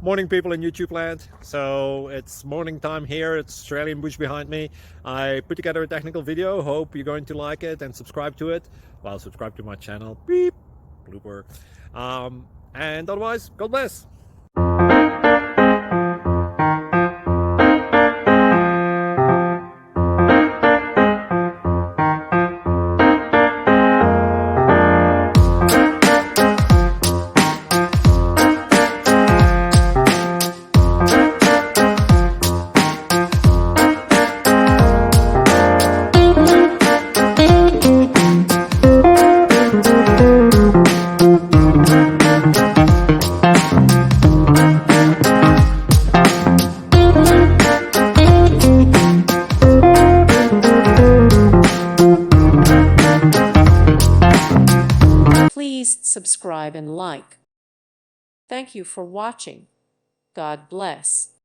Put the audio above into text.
Morning, people in YouTube land. So it's morning time here. It's Australian bush behind me. I put together a technical video. Hope you're going to like it and subscribe to it. Well, subscribe to my channel. Beep. Blooper. And otherwise, God bless. Please subscribe and like. Thank you for watching. God bless.